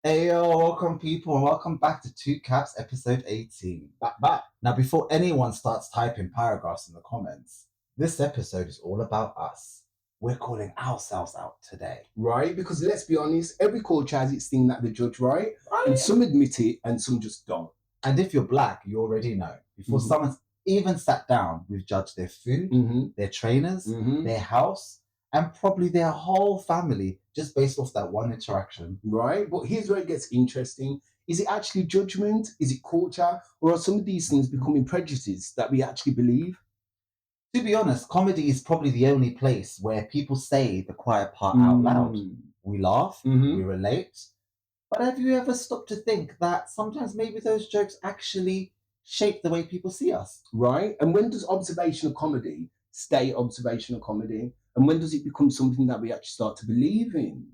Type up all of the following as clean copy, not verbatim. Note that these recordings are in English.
Hey yo, welcome people, and welcome back to Two Caps episode 18. Back. Now, before anyone starts typing paragraphs in the comments, this episode is all about us. We're calling ourselves out today. Right? Because let's be honest, every culture has its thing that they judge, right? Right? And some admit it and some just don't. And if you're black, you already know. Before someone's even sat down, we've judged their food, their trainers, their house, and probably their whole family just based off that one interaction. Right? But here's where it gets interesting. Is it actually judgment? Is it culture? Or are some of these things becoming prejudices that we actually believe? To be honest, comedy is probably the only place where people say the quiet part out loud. We laugh, we relate. But have you ever stopped to think that sometimes maybe those jokes actually shape the way people see us? Right? And when does observational comedy stay observational comedy? And when does it become something that we actually start to believe in?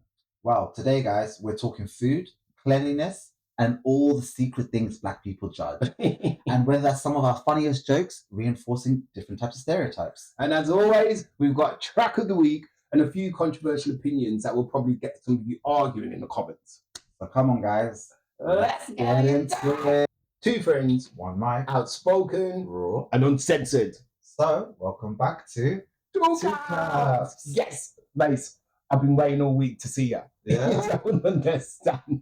Well, today, guys, we're talking food, cleanliness, and all the secret things black people judge. And whether that's some of our funniest jokes, reinforcing different types of stereotypes. And as always, we've got track of the week and a few controversial opinions that will probably get some of you arguing in the comments. So come on, guys. Let's get into it. Two friends, one mic, outspoken, raw, and uncensored. So, welcome back to Two Caps. Yes, Mace. I've been waiting all week to see you. Yeah. I don't understand.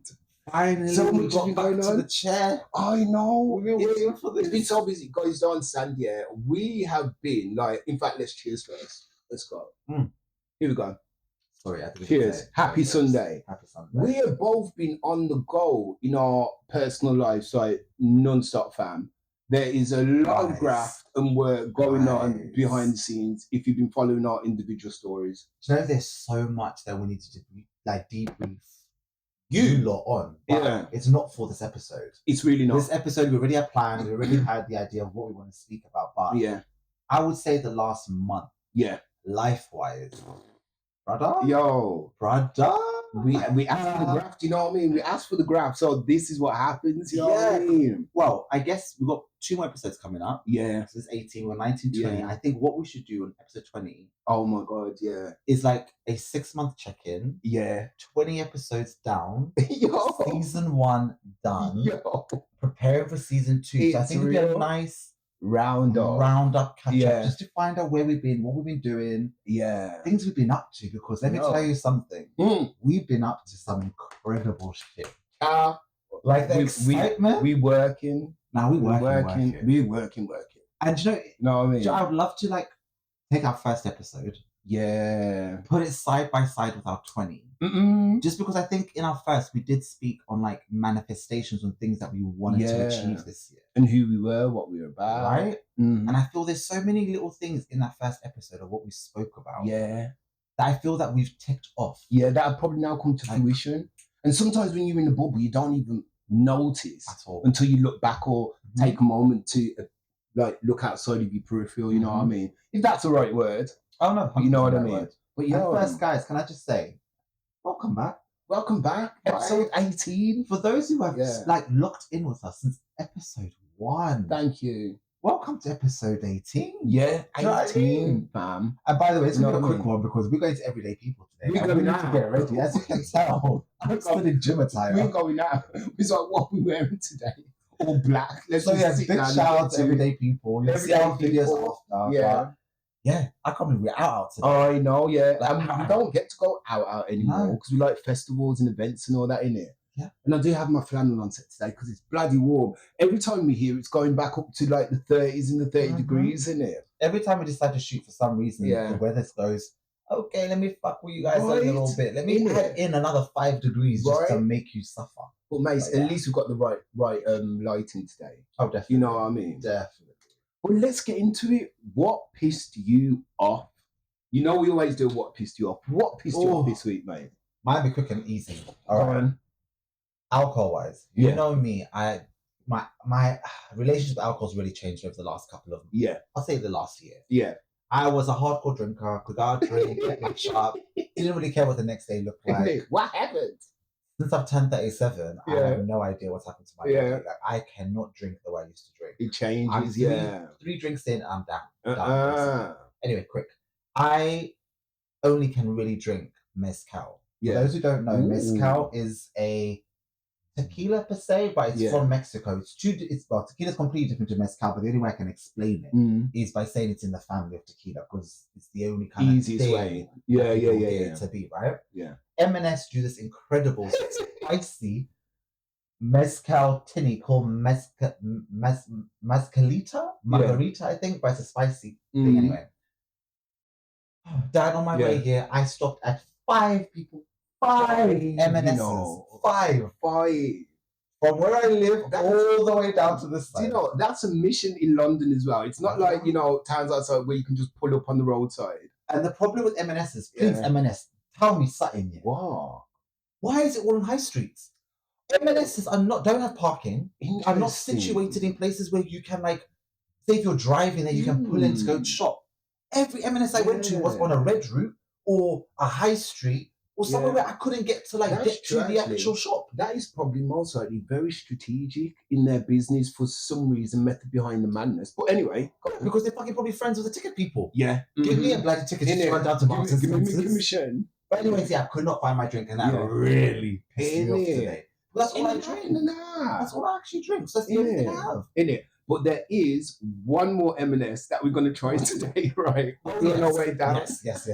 Finally, so we much got been back going to on. the chair. I know. We've been waiting for this. It's been so busy. Guys, don't understand, yeah. We have been, in fact, let's cheers first. Let's go. Here we go. Sorry, I think cheers. Happy Sunday. Happy Sunday. We have both been on the go in our personal lives, non-stop, fam. There is a lot of graft and work going on behind the scenes if you've been following our individual stories. Do you know there's so much that we need to debrief you lot on? But it's not for this episode. It's really not. This episode we already had planned, we already had the idea of what we want to speak about, but I would say the last month, life-wise, brother. We asked for the graft, you know what I mean? We asked for the graft, so this is what happens, you know what I mean? Well, I guess we've got 2 more episodes coming up. Yeah. So it's 18, we're 19, 20. Yeah. I think what we should do on episode 20. Oh my God, yeah. Is like a 6-month check-in. Yeah. 20 episodes down. Season 1 done. Preparing for season 2. So I think it'll be a nice round up catch up just to find out where we've been, what we've been doing, things we've been up to, because let me tell you something, we've been up to some incredible shit. Like the excitement. We working. Now we're working. We're working. And you know what I mean? I would love to take our first episode, put it side by side with our 20. Just because I think in our first we did speak on manifestations and things that we wanted to achieve this year. And who we were, what we were about. Right? And I feel there's so many little things in that first episode of what we spoke about. That I feel that we've ticked off. That have probably now come to fruition. And sometimes when you're in the bubble, you don't even notice at all until you look back or take a moment to look outside of your peripheral, you know what I mean? If that's the right word. Oh no, you know what I mean? Word. But first, guys, can I just say, welcome back. Episode 18. For those who have locked in with us since episode 1. Thank you. Welcome to episode 18. Yeah, 18, fam. And by the way, it's going to be a quick one because we're going to everyday people today. We're going out. To get ready. As you can tell, I'm still in gym attire. We're going out. It's like what we're wearing today. All black. Let's big shout out to everyday people. You'll see our videos after. Yeah, I can't believe we're out today. I know, we don't get to go out anymore because we like festivals and events and all that in it. Yeah. And I do have my flannel on set today because it's bloody warm. Every time we hear it's going back up to the 30s and the 30 degrees, isn't it? Every time we decide to shoot for some reason, the weather goes, okay, let me fuck with you guys a little bit. Let me add in another 5 degrees just to make you suffer. Well, mate, at least we've got the right lighting today. Oh, definitely. You know what I mean? Definitely. Well, let's get into it. What pissed you off? You know we always do what pissed you off. What pissed you off this week, mate? Mine be quick and easy. All right. Alcohol-wise, you know me. My relationship with alcohol's really changed over the last couple of I'll say the last year. Yeah. I was a hardcore drinker. Could go out drink, get my shop. Didn't really care what the next day looked like. What happened? Since I've turned 37, I have no idea what's happened to my body. I cannot drink the way I used to drink. It changes, three drinks in, I'm down. Anyway, quick. I only can really drink mezcal. For those who don't know, mezcal is a tequila per se, but it's from Mexico. Tequila's completely different to mezcal, but the only way I can explain it is by saying it's in the family of tequila because it's the only kind easiest way. It to be, right? Yeah. M&S do this incredible spicy mezcal tinny called margarita, I think, but it's a spicy thing anyway. Dad, on my way here, I stopped at 5 people. 5 M&S's. 5. From where I live all the way down to this side. You know, that's a mission in London as well. It's not like, you know, towns outside where you can just pull up on the roadside. And the problem with M&S is, please, M&S, tell me something yet. Wow. Why is it all on high streets? M&S's don't have parking. Are not situated in places where you can, like, say if you're driving there, you can pull in to go shop. Every M&S I went to was on a red route or a high street or somewhere where I couldn't get to get to the actual shop. That is probably most likely very strategic in their business for some reason, method behind the madness. But anyway, because they're fucking probably friends with the ticket people. Yeah. Give me a bloody ticket to run down to Marks and Give me Spencer's. commission. But anyways, I could not find my drink and that really pissed me off today. But that's all I drink. That's all I actually drink. So that's the only thing I have. But there is one more M&S that we're going to try today, right? We're on our way down. Yes.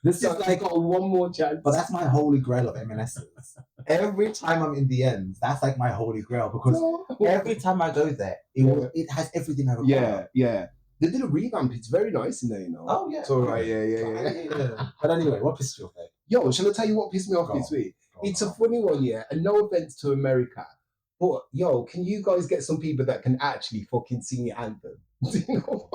This is like got one more chance. But that's my holy grail of M&S's. Every time I'm in the ends, that's like my holy grail because every time I go there, it has everything I require. Yeah. They did a revamp. It's very nice in there, you know. Oh, yeah. It's all right. Yeah. But anyway, what pissed you off, mate? Yo, shall I tell you what pissed me off this week? It's a funny one, and no offense to America. But, yo, can you guys get some people that can actually fucking sing your anthem? You know?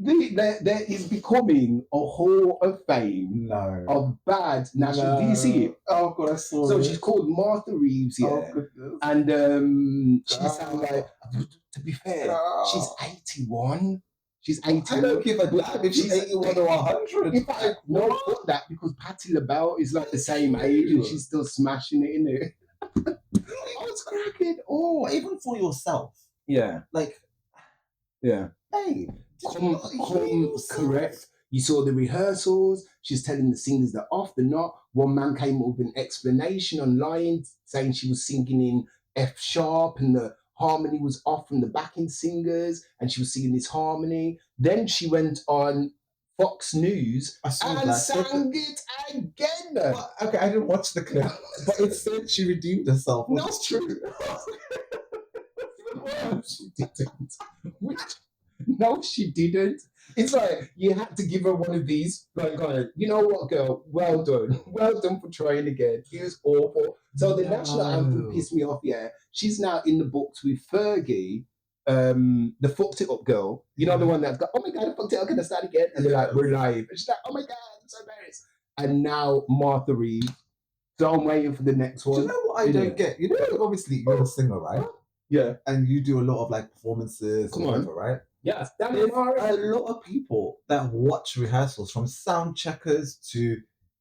There is becoming a hall of fame of bad national... Do you see it? Oh, God, I saw it. So she's called Martha Reeves, Oh, goodness. And she sounds like... To be fair, she's 81. She's 81. I don't give a damn if she's 81 or 100. In fact, no, fuck that, because Patti LaBelle is like the same age and she's still smashing it, innit? Oh, it's cracking. Oh, even for yourself. Yeah. Like, yeah. Hey, correct. You saw the rehearsals. She's telling the singers they're off, they're not. One man came up with an explanation online saying she was singing in F sharp and the harmony was off from the backing singers and she was singing this harmony. Then she went on Fox News and sang it again. Well, okay, I didn't watch the clip, but it said she redeemed herself. No, it's true. She didn't. No, she didn't. It's like you had to give her one of these, like, you know what, girl? Well done. Well done for trying again. It was awful. So the national anthem pissed me off, She's now in the books with Fergie, the fucked it up girl. You know, the one that's got, oh my God, I fucked it up, can I start again? And they're like, we're live. And she's like, oh my God, I'm so embarrassed. And now Martha Reeves. So I'm waiting for the next one. Do you know what I don't get? You know, obviously you're a singer, right? Yeah. And you do a lot of like performances or whatever, right? Yes. There's a lot of people that watch rehearsals, from sound checkers to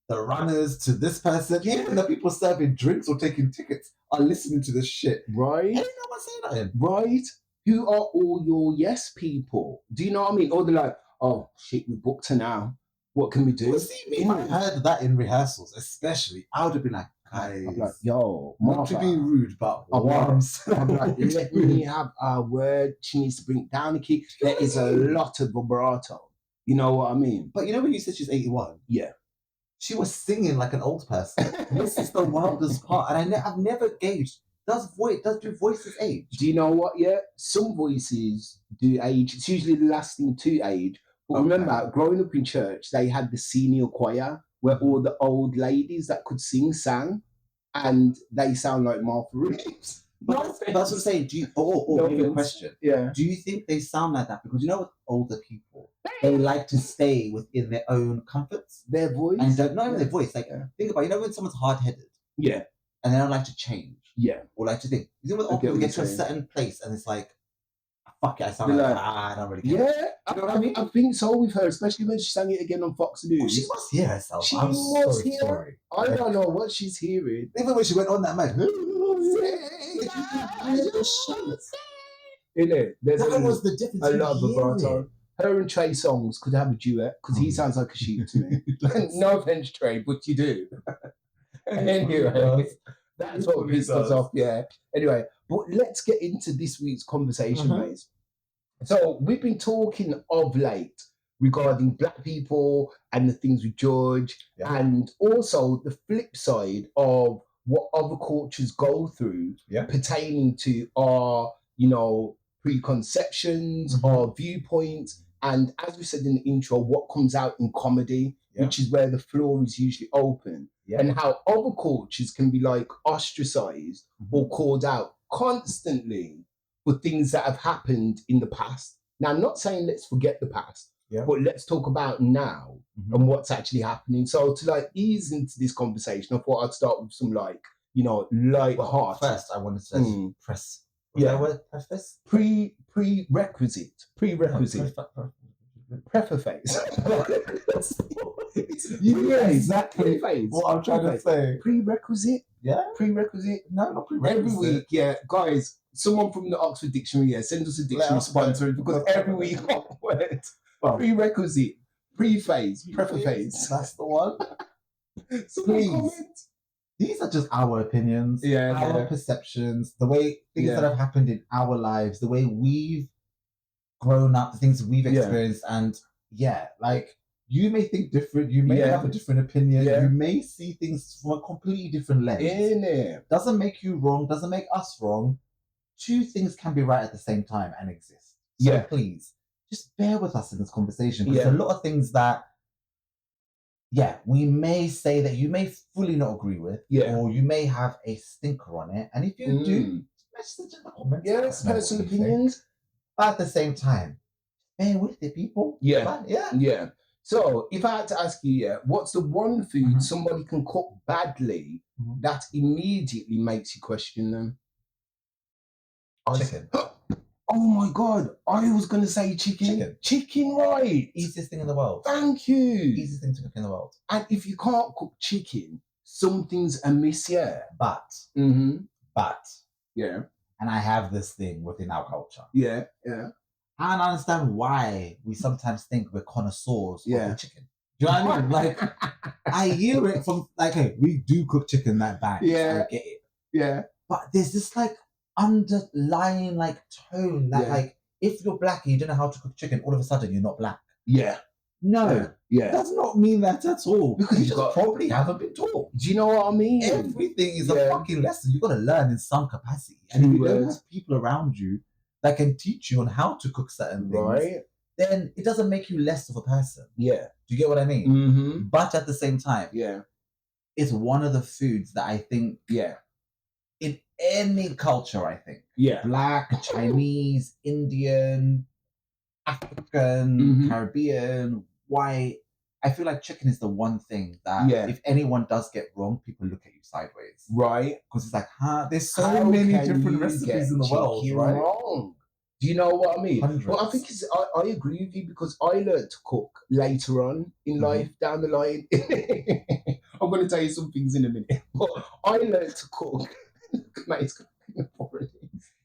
the runners to this person. Even the people serving drinks or taking tickets are listening to this shit. Right? Ain't no one saying that. Right? Who are all your yes people? Do you know what I mean? Or they're like, oh shit, we booked her now. What can we do? Well, see, if I heard that in rehearsals, especially, I would have been like, I'm like, yo, not to be rude, but I'm like, let me have a word. She needs to bring it down the key. There is a lot of vibrato. You know what I mean? But you know when you said she's 81? Yeah. She was singing like an old person. This is the wildest part. And I've never gauged. Does voices age? Do you know what, some voices do age. It's usually the last thing to age. But remember, growing up in church, they had the senior choir where all the old ladies that could sing sang, and they sound like Martha Reeves. That's what I'm saying. Do you? Maybe a question. Yeah. Do you think they sound like that because you know with older people, they like to stay within their own comforts, their voice, and don't know their voice. Like think about when someone's hard-headed, and they don't like to change, or like to think. You know when old people get to a certain place and it's like, fuck it, I sound like I don't really care. Yeah, you know what I mean? I think so with her, especially when she sang it again on Fox News. Oh, she must hear herself. She I'm must hear. Sorry. I don't know what she's hearing. Even when she went on that mic. That was the difference. I love vibrato. Her and Trey Songz could have a duet because he sounds like a sheep to me. No offense, Trey, but you do. Anyway, that's what pissed us off. Yeah. Anyway, but let's get into this week's conversation, mate. So we've been talking of late regarding Black people and the things we judge, and also the flip side of what other cultures go through pertaining to our, preconceptions, our viewpoints, and as we said in the intro, what comes out in comedy, which is where the floor is usually open, and how other cultures can be like ostracized or called out constantly for things that have happened in the past. Now, I'm not saying let's forget the past, but let's talk about now and what's actually happening. So to ease into this conversation, I thought I'd start with some light heart. First, I wanted to press. Preface? Prerequisite. Preface. Exactly what I'm trying to say. Prerequisite? Yeah. Prerequisite? No, not prerequisite. Every week, guys, someone from the Oxford Dictionary, send us a dictionary sponsor because every week word. Prerequisite, preface, preface. That's the one. Please. These are just our opinions, our perceptions, the way things that have happened in our lives, the way we've grown up, the things we've experienced, and you may think different, you may have a different opinion, you may see things from a completely different lens. Doesn't make you wrong, doesn't make us wrong. Two things can be right at the same time and exist. So please, just bear with us in this conversation, because there's a lot of things that we may say that you may fully not agree with, or you may have a stinker on it. And if you do, message in the comments. Yes, personal opinions. But at the same time, bear with it, people. Yeah. So if I had to ask you, what's the one food somebody can cook badly that immediately makes you question them? Chicken. Oh my God, I was going to say chicken. Chicken, right. Easiest thing in the world. Thank you. Easiest thing to cook in the world. And if you can't cook chicken, something's amiss, But. Yeah. And I have this thing within our culture. Yeah. I don't understand why we sometimes think we're connoisseurs of chicken. Do you know what I mean? I hear it from, we do cook chicken that bad. Yeah. I get it. Yeah. But there's this, underlying, tone that, if you're black and you don't know how to cook chicken, all of a sudden you're not black. Yeah. No. It does not mean that at all. Because you just probably haven't been taught. Do you know what I mean? Everything is a fucking lesson. You've got to learn in some capacity. And if you don't have people around you that can teach you on how to cook certain things, then it doesn't make you less of a person. Yeah. Do you get what I mean? Mm-hmm. But at the same time, it's one of the foods that I think, in any culture, I think, Black, Chinese, Indian, African, Caribbean, white, I feel like chicken is the one thing that if anyone does get wrong, people look at you sideways. Right. Because it's there's so many different recipes in the world, right? Wrong? Do you know what I mean? Hundreds. Well, I think I agree with you, because I learned to cook later on in life, down the line. I'm going to tell you some things in a minute. But I learned to cook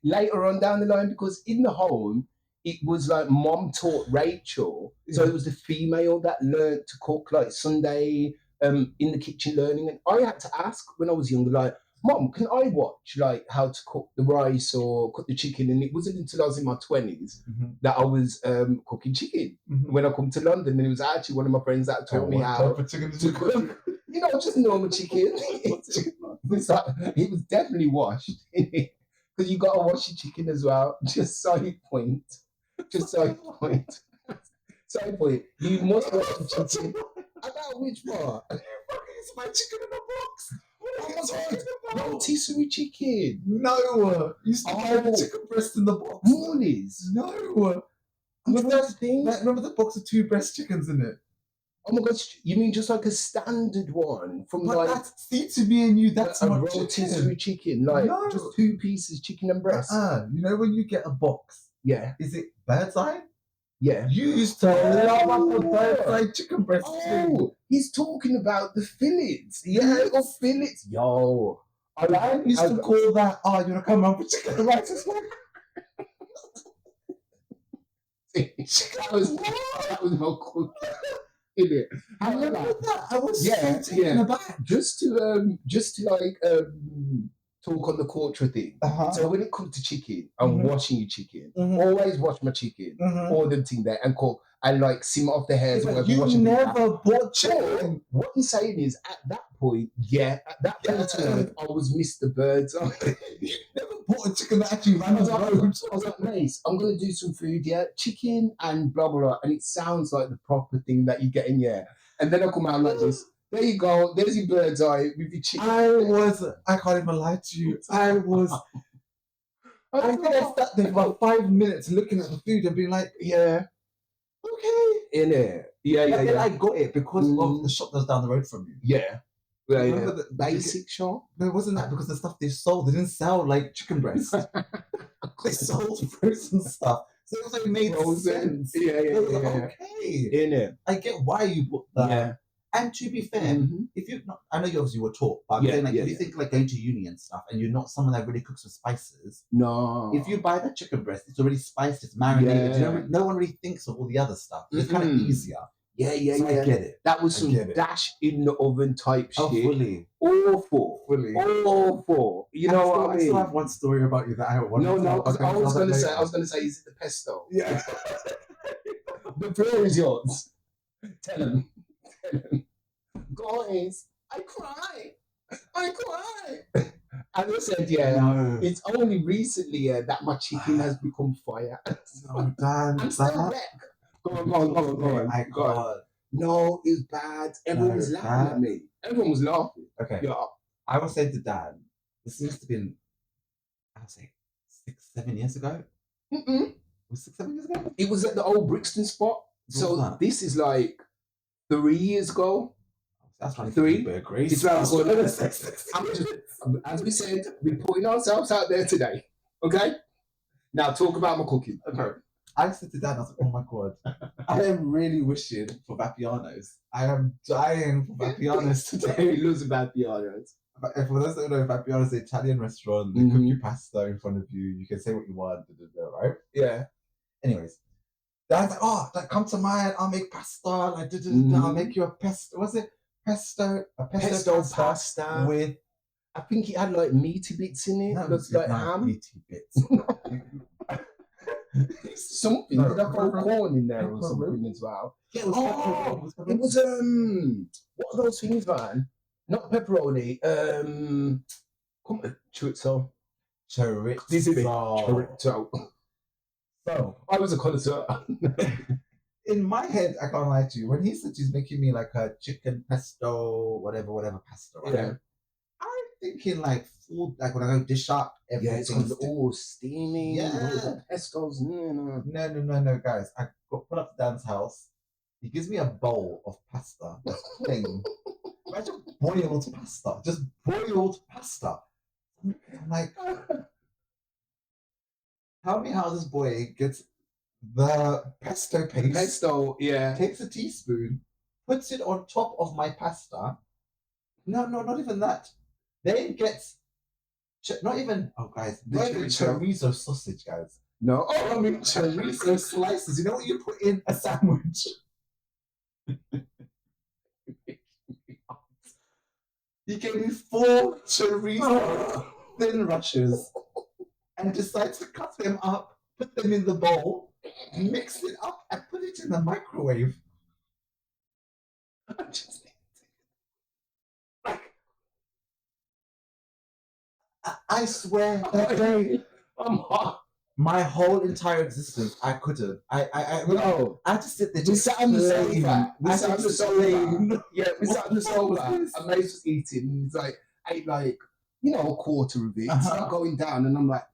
later on down the line, because in the home, it was mom taught Rachel. So it was the female that learned to cook, Sunday in the kitchen learning. And I had to ask when I was younger, Mom, can I watch how to cook the rice or cook the chicken? And it wasn't until I was in my 20s that I was cooking chicken. When I come to London, and it was actually one of my friends that taught me how to cook. Just normal chicken. It was definitely washed. Because you got to wash your chicken as well. Just side point. Side point. You must wash the chicken. About which part? It's my chicken in a box. Oh my God. Rotisserie chicken. No. You still have the chicken breast in the box. Mornings. No. Remember the box of 2 breast chickens in it? Oh my God, you mean just a standard one from to me and you, that's a not rotisserie chicken. Just 2 pieces, chicken and breast. You know when you get a box? Yeah. Is it bird's eye? Yeah. You used to love the bird's eye chicken breast. Oh, he's talking about the fillets. Yeah, or fillets. Yo. I used to call that, you want to come around for chicken and rice as well? that was not cool. it. I remember that. I was so taken aback. Just to like talk on the culture thing. So when it comes to chicken, I'm washing your chicken. Always wash my chicken. All them thing there and cook. And like simmer off the hairs. Yeah, you never bought chicken. What you're saying is at that point, at that point, I was Mr. Birds. You never bought a chicken that actually ran on the road. I was like, Mace, I'm going to do some food, chicken and blah, blah, blah. And it sounds like the proper thing that you're getting, And then I come out like this. There you go. There's your bird's eye with your chicken. I can't even lie to you. I think I sat there for about 5 minutes looking at the food and being like, okay. In it. But then I got it because of the shop that was down the road from you. Yeah. The basic shop? No, it wasn't that because the stuff they sold, they didn't sell like chicken breast. They sold frozen stuff. So it was like made sense. Okay. In it. I get why you bought that. Yeah. And to be fair, if you not, I know you obviously were taught, but I'm saying like if you think like going to uni and stuff and you're not someone that really cooks with spices, if you buy that chicken breast, it's already spiced, it's marinated. You know, no one really thinks of all the other stuff. It's kind of easier. So I get it. That was some dash in the oven type shit. Fully. Awful. You know what I mean? I still have one story about you that I want to No, because I was gonna say, is it the pesto? Yeah. The floor is yours. Tell him. Guys, I cry. As I said, it's only recently that my chicken has become fire. No, Dan, I'm still back. Go on. Go on. No, it's bad. Everyone was laughing at me. Everyone was laughing. Okay. Yeah. I was saying to Dan, this must have been, I would say, 6-7 years ago. It was 6-7 years ago? It was at the old Brixton spot. So this is like 3 years ago. That's like 3. It's as we said, we're putting ourselves out there today. Okay? Now talk about my cooking. Okay. I said to Dad, I was like, oh my God, I am really wishing for Vapiano's. I am dying for Vapiano's today. He loves Vapiano's. For those that don't know, Vapiano's is an Italian restaurant. They cook you pasta in front of you. You can say what you want, right? Yeah. Anyways, Dad's like, come to mine. I'll make pasta. I'll make you a pesto. Was it pesto? A pesto pasta with. I think it had like meaty bits in it. No, looks like ham. Meaty bits. Something. Did I throw corn in there or something as well? Yeah, it was pepperoni. It was what are those things, man? Not pepperoni. Come on, chorizo. Chorizo. So I was a connoisseur. In my head, I can't lie to you. When he said he's making me like a chicken pesto, whatever pasta, right? Yeah. I'm thinking like food, like when I go dish up, it's all steaming. Yeah. The pestos. No, guys. I got put up to Dan's house. He gives me a bowl of pasta. That's plain. Imagine boiled pasta. Just boiled pasta. I'm like, tell me how this boy gets the pesto paste. Pesto, yeah. Takes a teaspoon, puts it on top of my pasta. No, not even that. Then gets not even chorizo sausage, guys. No, chorizo slices. You know what you put in a sandwich? He gave me 4 chorizo thin rushes and decides to cut them up, put them in the bowl, mix it up, and put it in the microwave. I swear that day, my whole entire existence, I couldn't. I had to sit there. We sat on the sofa. We sat on the sofa. And Mace was eating. He's like, ate like, a quarter of it. It's not going down. And I'm like,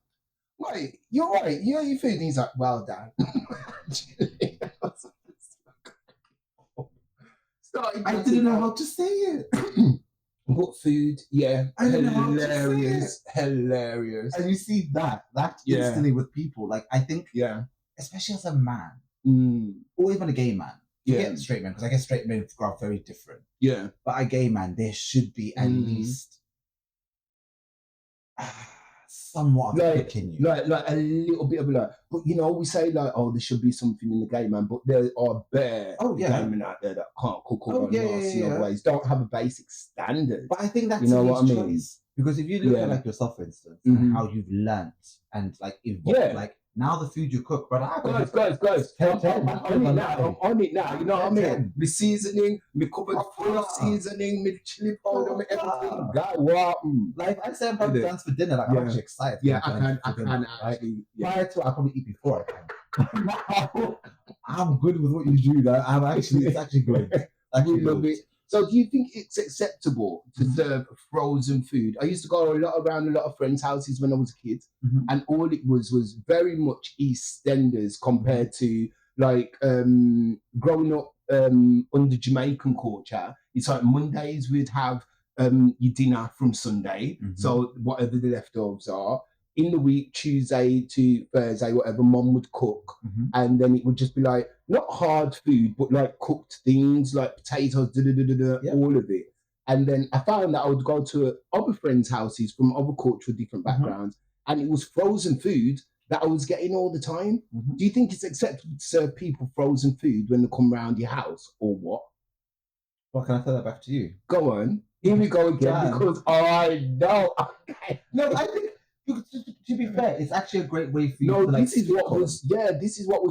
wait, you're right. You know your food? And he's like, well done. I didn't know how to say it. What food? Yeah, hilarious. And you see that instantly with people. Like I think, especially as a man, or even a gay man. Forget straight men, because I guess straight men grow up very different. Yeah, but a gay man, there should be at least somewhat of cooking you. Like a little bit of like, but you know, we say like, oh, there should be something in the gay man, but there are bare gay men out there that can't cook or ways, don't have a basic standard. But I think that's what I mean. Because if you look at like yourself, for instance, and how you've learnt and like evolved, like now the food you cook, but guys, I'm on it now. You know what I mean? My seasoning, my cupboard full of seasoning, my chili powder, my everything. Like I say, I'm probably dance for dinner. Like I'm actually excited. Yeah, I can actually. Prior to, I probably eat before I can. Now, I'm good with what you do. Though it's actually good. Love it. So do you think it's acceptable to serve frozen food? I used to go around a lot of friends' houses when I was a kid, and all it was very much EastEnders compared to like growing up under Jamaican culture. It's like Mondays we'd have your dinner from Sunday, so whatever the leftovers are. In the week, Tuesday to Thursday, whatever, Mom would cook, and then it would just be like not hard food, but like cooked things like potatoes, all of it. And then I found that I would go to other friends' houses from other cultural different backgrounds, and it was frozen food that I was getting all the time. Do you think it's acceptable to serve people frozen food when they come round your house, or what? Well, can I throw that back to you? Go on. Here we go again, because I know. No, I think. To be fair, it's actually a great way for you to like. This is what was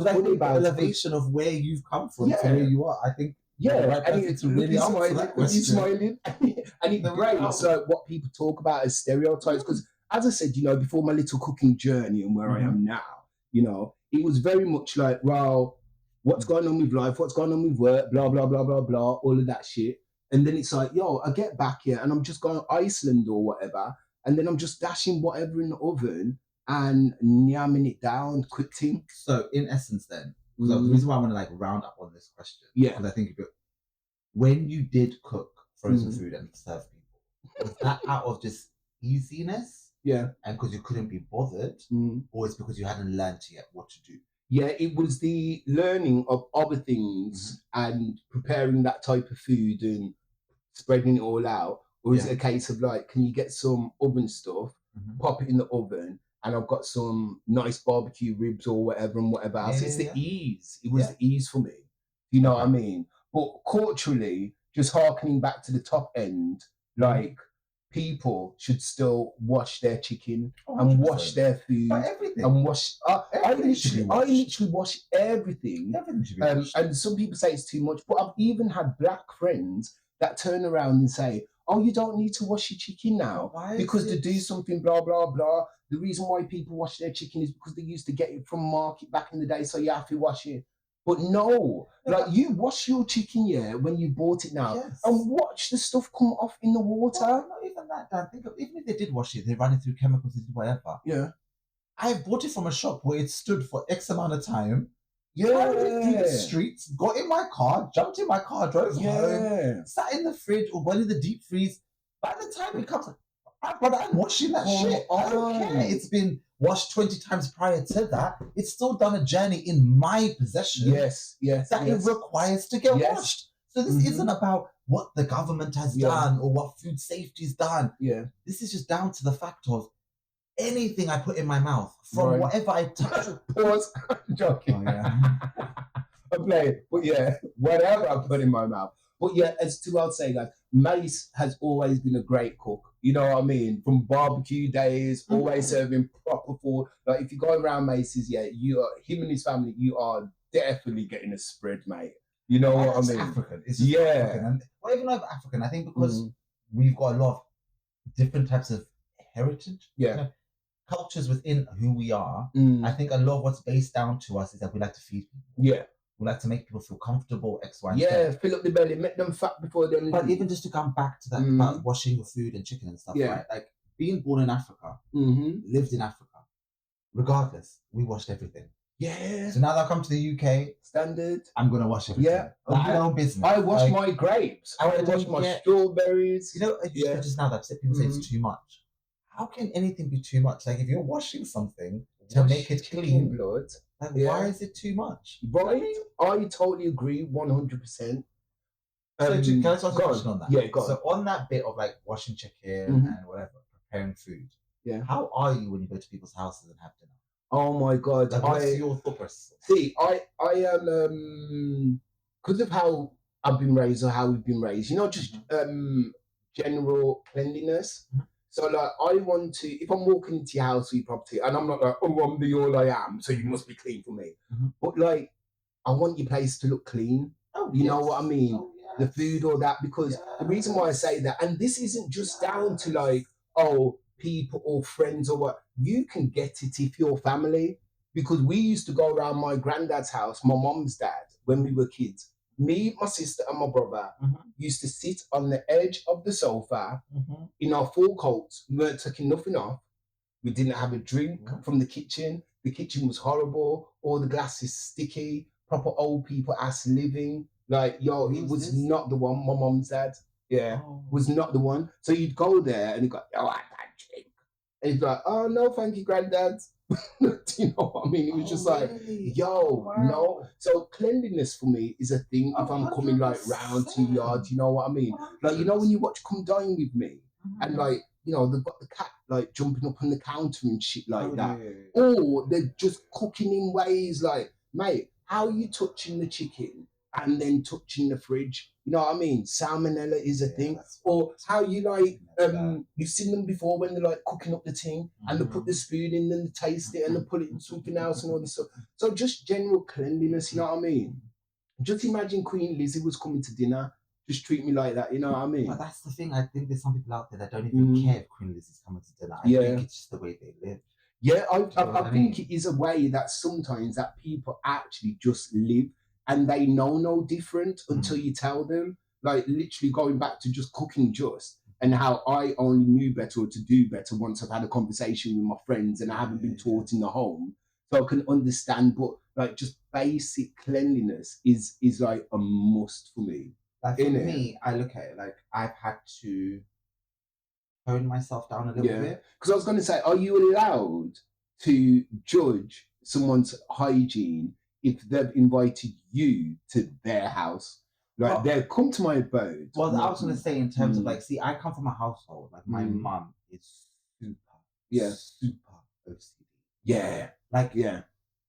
funny about the elevation of where you've come from to where you are. I think. And it's really smiling, and it breaks what people talk about as stereotypes. Because as I said, you know, before my little cooking journey and where I am now, you know, it was very much like, well, what's going on with life? What's going on with work? Blah blah blah blah blah. All of that shit. And then it's like, yo, I get back here and I'm just going to Iceland or whatever. And then I'm just dashing whatever in the oven and yamming it down, quick thing. So in essence then, the reason why I want to like round up on this question, because I think when you did cook frozen food and serve people, was that out of just easiness? Yeah. And because you couldn't be bothered, or it's because you hadn't learned yet what to do? Yeah, it was the learning of other things and preparing that type of food and spreading it all out. Or is it a case of like, can you get some oven stuff, pop it in the oven, and I've got some nice barbecue ribs or whatever and whatever else. It's the ease. It was the ease for me. You know what I mean? But culturally, just harkening back to the top end, like people should still wash their chicken and wash their food and wash. I literally wash everything. And some people say it's too much, but I've even had black friends that turn around and say, oh, you don't need to wash your chicken now because they do something, blah, blah, blah. The reason why people wash their chicken is because they used to get it from market back in the day, so you have to wash it. But no, like you wash your chicken, when you bought it now, and watch the stuff come off in the water. Well, not even that, Dan. Think of, even if they did wash it, they ran it through chemicals, they did whatever. Yeah. I bought it from a shop where it stood for X amount of time. Carried it through the streets, got in my car, jumped in my car, drove home, sat in the fridge or went in the deep freeze. By the time it comes, brother, I'm washing that shit. I don't care. It's been washed 20 times prior to that. It's still done a journey in my possession. It requires to get washed. So this isn't about what the government has done or what food safety's done. This is just down to the fact of anything I put in my mouth, from whatever I touch. Pause. I'm joking. I'm playing. But whatever I put in my mouth. But as to I'd say, like, Mace has always been a great cook. You know what I mean? From barbecue days, always serving proper food. Like, if you go around Mace's, you are, him and his family, you are definitely getting a spread, mate. You know what I mean? African. It's just African. And, well, even though African, I think because we've got a lot of different types of heritage. You know, cultures within who we are. I think a lot of what's based down to us is that we like to feed people. We like to make people feel comfortable, X, Y, Z. Fill up the belly, make them fat before they leave. But even just to come back to that about washing your food and chicken and stuff, right? Like being born in Africa, lived in Africa, regardless, we washed everything. So now that I come to the UK, standard, I'm gonna wash everything. My own business. I wash my grapes. I wash my strawberries. You know, just now that people say it's too much. How can anything be too much? Like if you're washing something to make it clean, blood, like why is it too much? Right? I totally agree, 100%. So can I ask a question on that? Go on. So on that bit of like washing chicken and whatever, preparing food. Yeah. How are you when you go to people's houses and have dinner? Oh my God! Like, what's your thought process? See, I am because of how I've been raised or how we've been raised. You know, just general cleanliness. Mm-hmm. So like, I want to, if I'm walking into your house or your property, and I'm not like, oh, I'm the all I am, so you must be clean for me. Mm-hmm. But like, I want your place to look clean. Oh, you yes. know what I mean? Oh, yes. The food or that, because the reason why I say that, and this isn't just down to like, oh, people or friends or what, you can get it if you're family. Because we used to go around my granddad's house, my mom's dad, when we were kids. Me, my sister, and my brother used to sit on the edge of the sofa in our full coats. We weren't taking nothing off. We didn't have a drink from the kitchen. The kitchen was horrible. All the glass is sticky. Proper old people ass living. Like, yo, it was not the one. My mom's dad, was not the one. So you'd go there and you'd go, oh, I can't drink. And he'd be like, oh, no, thank you, granddad. Do you know what I mean? It was just like, yo, no. So cleanliness for me is a thing if I'm coming like round to your yard, you know what I mean? Like, you know, when you watch Come Dine With Me, and like, you know, they've got the cat like jumping up on the counter and shit like that. Yeah. Or they're just cooking in ways like, mate, how are you touching the chicken and then touching the fridge? You know what I mean? Salmonella is a thing. Or how you like, you've seen them before when they're like cooking up the thing and they put the spoon in and they taste it and they put it in something else and all this stuff. So just general cleanliness, you know what I mean? Just imagine Queen Lizzie was coming to dinner. Just treat me like that, you know what I mean? But that's the thing. I think there's some people out there that don't even care if Queen Lizzie's coming to dinner. I think it's just the way they live. Yeah, I think it is a way that sometimes that people actually just live and they know no different until you tell them. Like literally going back to just cooking just and how I only knew better or to do better once I've had a conversation with my friends and I haven't been taught in the home. So I can understand, but like just basic cleanliness is like a must for me. Like for me, I look at it like I've had to tone myself down a little bit. Because I was going to say, are you allowed to judge someone's hygiene if they've invited you to their house? Like, they've come to my abode. Well, I was going to say in terms of like, see, I come from a household, like my mum is super OCD. Yeah. Like,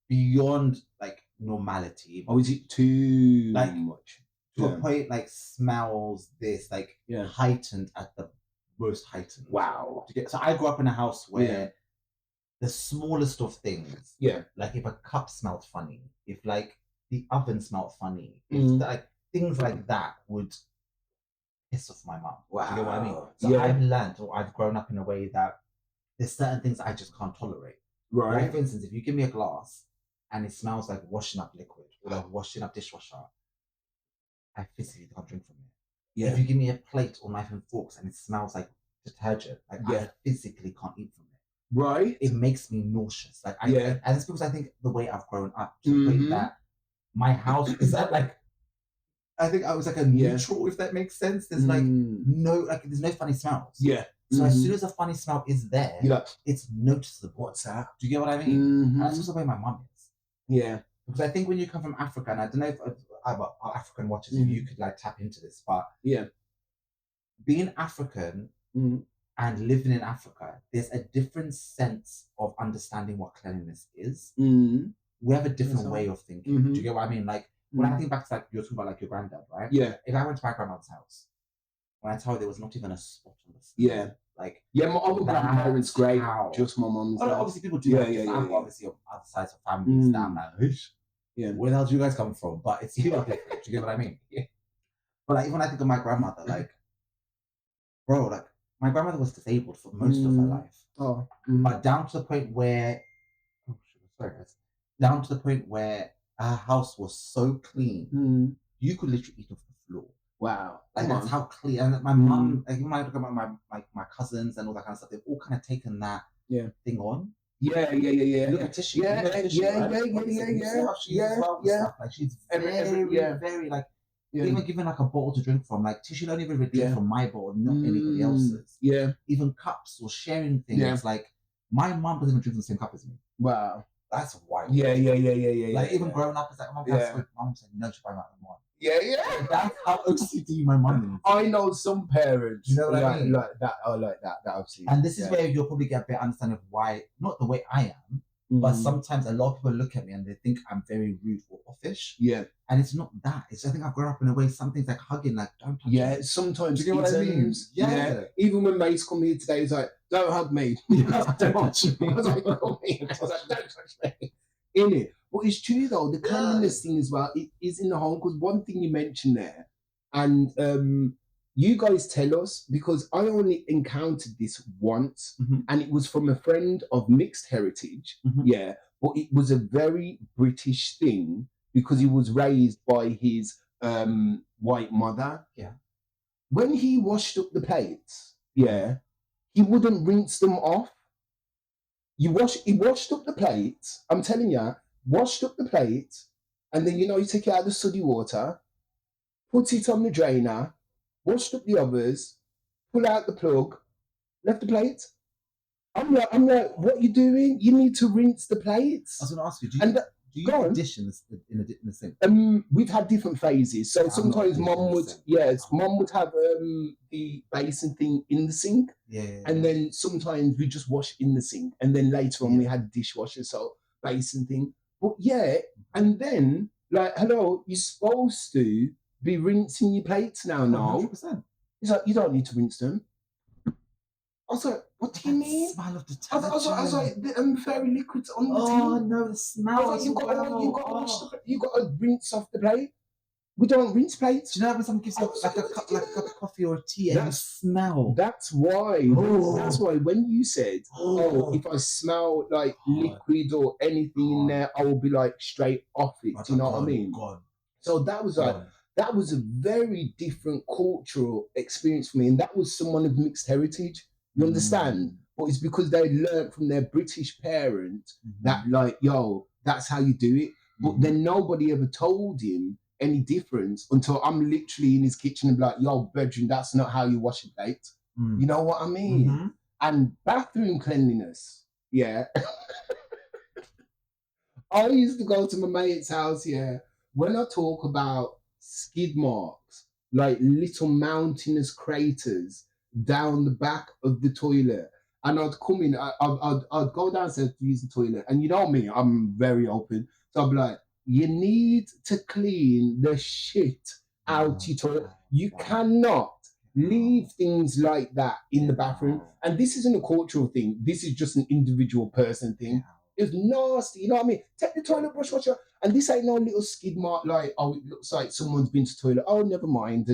beyond like normality. Oh, is it too like, much? To a point, like smells this, like heightened at the most heightened. Wow. So I grew up in a house where the smallest of things, like if a cup smelled funny, if like the oven smelled funny, if like things like that would piss off my mum. Wow. Do you know what I mean? So I've learned, or I've grown up in a way that there's certain things I just can't tolerate. Right. Like for instance, if you give me a glass and it smells like washing up liquid or like washing up dishwasher, I physically can't drink from it. Yeah. If you give me a plate or knife and forks and it smells like detergent, like I physically can't eat from it. Right. It makes me nauseous. Like and it's because I think the way I've grown up to the point that my house is that like I think I was like a neutral, if that makes sense. There's like there's no funny smells. Yeah. So as soon as a funny smell is there, it's noticeable. What's that? Do you get what I mean? And that's also the way my mum is. Yeah. Because I think when you come from Africa, and I don't know if our African watchers, if you could like tap into this, but being African and living in Africa, there's a different sense of understanding what cleanliness is. We have a different way of thinking. Do you get what I mean? Like when I think back to like you're talking about like your granddad, right? Yeah. If I went to my grandmother's house, when I tell you there was not even a spot on the floor. Like my other grandparents great. Just my mum's. Obviously people do. I'm obviously on other sides of families that I'm like, where the hell do you guys come from? But it's different. Do you get what I mean? Yeah. But like even when I think of my grandmother, like, bro, like my grandmother was disabled for most of her life. But down to the point where, down to the point where her house was so clean, you could literally eat off the floor. Wow. Like that's how clean. And my mum, like even when I look about my cousins and all that kind of stuff, they've all kind of taken that thing on. Yeah. Look at Tishy. Yeah. Like she's very like even giving like a bottle to drink from. Like Tishy don't even redeem from my bottle, not anybody else's. Yeah. Even cups or sharing things. It's like my mum doesn't even drink from the same cup as me. Wow. That's wild. Yeah. Like even growing up, it's like mum said no to buy my one. Yeah. That's how OCD my mum is. I know some parents, you know what I mean? like that. I like that. That I've seen. And this is where you'll probably get a better understanding of why, not the way I am, but sometimes a lot of people look at me and they think I'm very rude or offish. Yeah. And it's not that. It's I think I've grown up in a way, some things like hugging, like don't touch me. Sometimes. Do you get what I mean? Yeah. Even when mates come here today, he's like, don't hug me. Don't touch me. I was like, don't touch me. In it. But it's true though, the cleanliness thing as well, it is in the home, because one thing you mentioned there, and you guys tell us, because I only encountered this once, and it was from a friend of mixed heritage, but it was a very British thing, because he was raised by his white mother. Yeah. When he washed up the plates, he wouldn't rinse them off. He washed up the plates, I'm telling you, washed up the plates, and then, you take it out of the sooty water, put it on the drainer, washed up the others, pull out the plug, left the plate. I'm like, what are you doing? You need to rinse the plates. I was going to ask you, do you use dish in the sink? We've had different phases. So sometimes mum would have the basin thing in the sink. And then sometimes we just wash in the sink. And then later on we had dishwasher, so basin thing. But and then, like, hello, you're supposed to be rinsing your plates now. 100%. He's like, you don't need to rinse them. I was like, what do you mean? Smell of detergent. I was like, the fairy liquids on the tea. Oh no, the smell. Like, you got to rinse off the plate. We don't rinse plates. Do you know when someone gives you like a cup of coffee or tea and you smell? That's why. That's why when you said, if I smell like liquid or anything in there, I will be like straight off it. Do you know what I mean? So that was like, that was a very different cultural experience for me, and that was someone of mixed heritage. You understand? But it's because they learned from their British parents that, like, yo, that's how you do it. But then nobody ever told him any difference until I'm literally in his kitchen and be like, yo, bedroom, that's not how you wash a plate. You know what I mean? And bathroom cleanliness, I used to go to my mate's house, when I talk about skid marks, like little mountainous craters down the back of the toilet, and I'd come in, I'd go downstairs to use the toilet, and you know me, I'm very open, so I'd be like, you need to clean the shit out your toilet. You cannot leave things like that in the bathroom. And this isn't a cultural thing. This is just an individual person thing. It's nasty, you know what I mean? Take the toilet brush, wash your, and this ain't no little skid mark like, oh, it looks like someone's been to the toilet. Oh, never mind.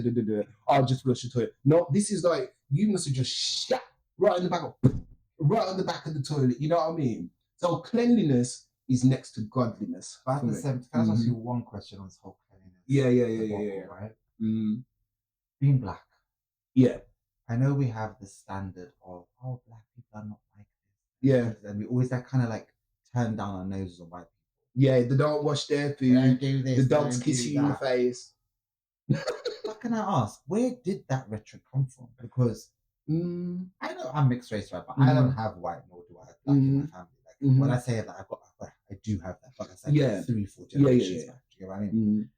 I'll just flush the toilet. No, this is like, you must have just shat right on the back of the toilet. You know what I mean? So cleanliness is next to godliness. But at the same time, can I ask you one question on this whole cleanliness? Yeah. Right? Being black. Yeah. I know we have the standard of, black people are not like this. Yeah. And we always kind of like turn down our noses on white people. Yeah, they don't wash their food. Don't do this, the dogs kiss you in the face. But can I ask, where did that rhetoric come from? Because I know I'm mixed race, right? But I don't have white nor do I have black in my family. Like when I say that, I do have that, but that's like 3-4 generations back. Do you get what I mean?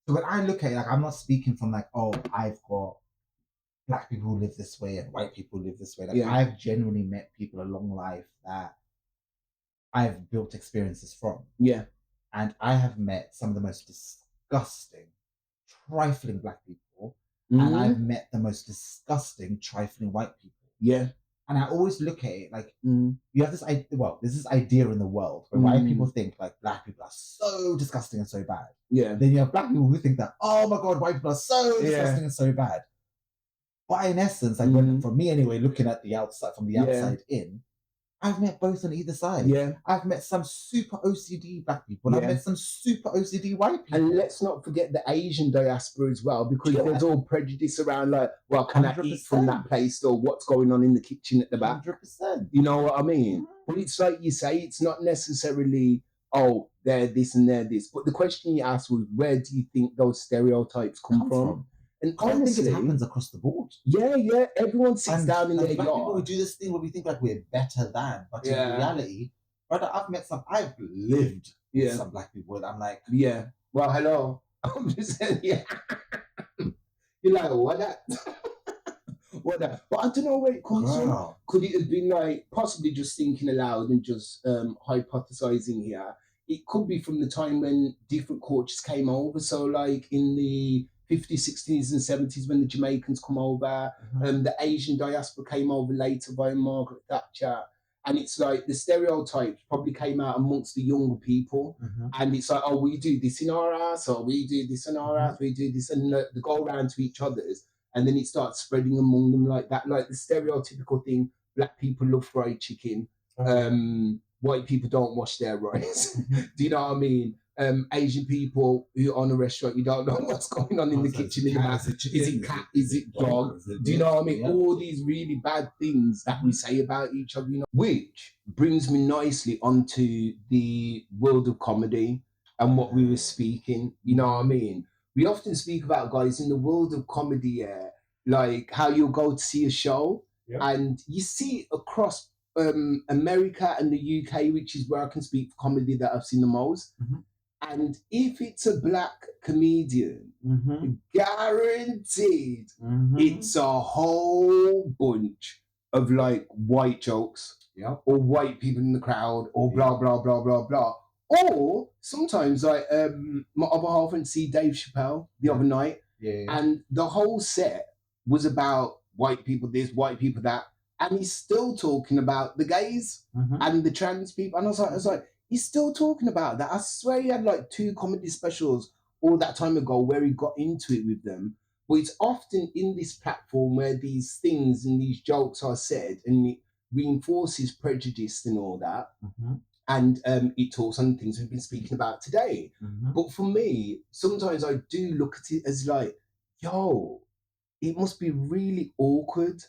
So when I look at it, like, I'm not speaking from like, I've got black people who live this way and white people who live this way. Like I've genuinely met people along life that I've built experiences from. Yeah. And I have met some of the most disgusting, trifling black people. And I've met the most disgusting, trifling white people. Yeah. And I always look at it like, you have this idea, there's this idea in the world where white people think like black people are so disgusting and so bad. Yeah. Then you have black people who think that, oh my God, white people are so disgusting and so bad. But in essence, like for me anyway, looking at the outside, from the outside in, I've met both on either side. Yeah. I've met some super OCD black people and I've met some super OCD white people. And let's not forget the Asian diaspora as well, because there's all prejudice around like, well, can 100%. I eat from that place, or what's going on in the kitchen at the back? 100%. You know what I mean? But it's like you say, it's not necessarily, they're this and they're this. But the question you asked was, where do you think those stereotypes come from? And honestly, I think it happens across the board. Yeah. Everyone sits down in their yard. People who do this thing where we think like we're better than, but in reality, brother, I've lived with some black people, and I'm like, well, hello. I'm just saying, yeah. You're like, what that? What that? But I don't know where it comes from. Could it have been like possibly just thinking aloud and just hypothesizing here? It could be from the time when different cultures came over. So like in the 50s, 60s and 70s when the Jamaicans come over, the Asian diaspora came over later by Margaret Thatcher. And it's like the stereotypes probably came out amongst the younger people. And it's like, oh, we do this in our house, or we do this in our house, we do this. And they go around to each other's. And then it starts spreading among them like that, like the stereotypical thing. Black people love fried chicken. White people don't wash their rice. Do you know what I mean? Asian people who own a restaurant, you don't know what's going on in the kitchen. Is it cat? Is it dog? Do you know what I mean? All these really bad things that we say about each other, you know? Which brings me nicely onto the world of comedy and what we were speaking. You know what I mean? We often speak about, guys, in the world of comedy, like how you'll go to see a show and you see across America and the UK, which is where I can speak for comedy that I've seen the most. And if it's a black comedian, guaranteed it's a whole bunch of like white jokes or white people in the crowd or blah, blah, blah, blah, blah. Or sometimes like my other half went to see Dave Chappelle the other night, and the whole set was about white people this, white people that, and he's still talking about the gays and the trans people. And I was like, he's still talking about that. I swear he had like 2 comedy specials all that time ago where he got into it with them. But it's often in this platform where these things and these jokes are said, and it reinforces prejudice and all that. And it talks on things we've been speaking about today. But for me, sometimes I do look at it as like, yo, it must be really awkward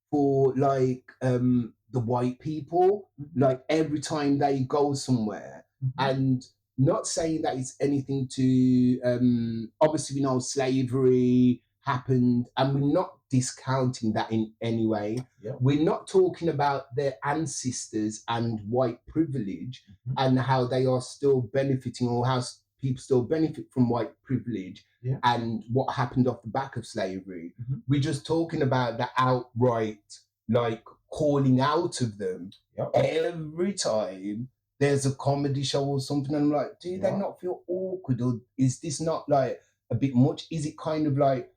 for like the white people, like every time they go somewhere. And not saying that it's anything to obviously we know slavery happened, and we're not discounting that in any way. We're not talking about their ancestors and white privilege and how they are still benefiting, or how people still benefit from white privilege and what happened off the back of slavery. We're just talking about the outright like calling out of them every time there's a comedy show or something. And I'm like, do they not feel awkward, or is this not like a bit much? Is it kind of like,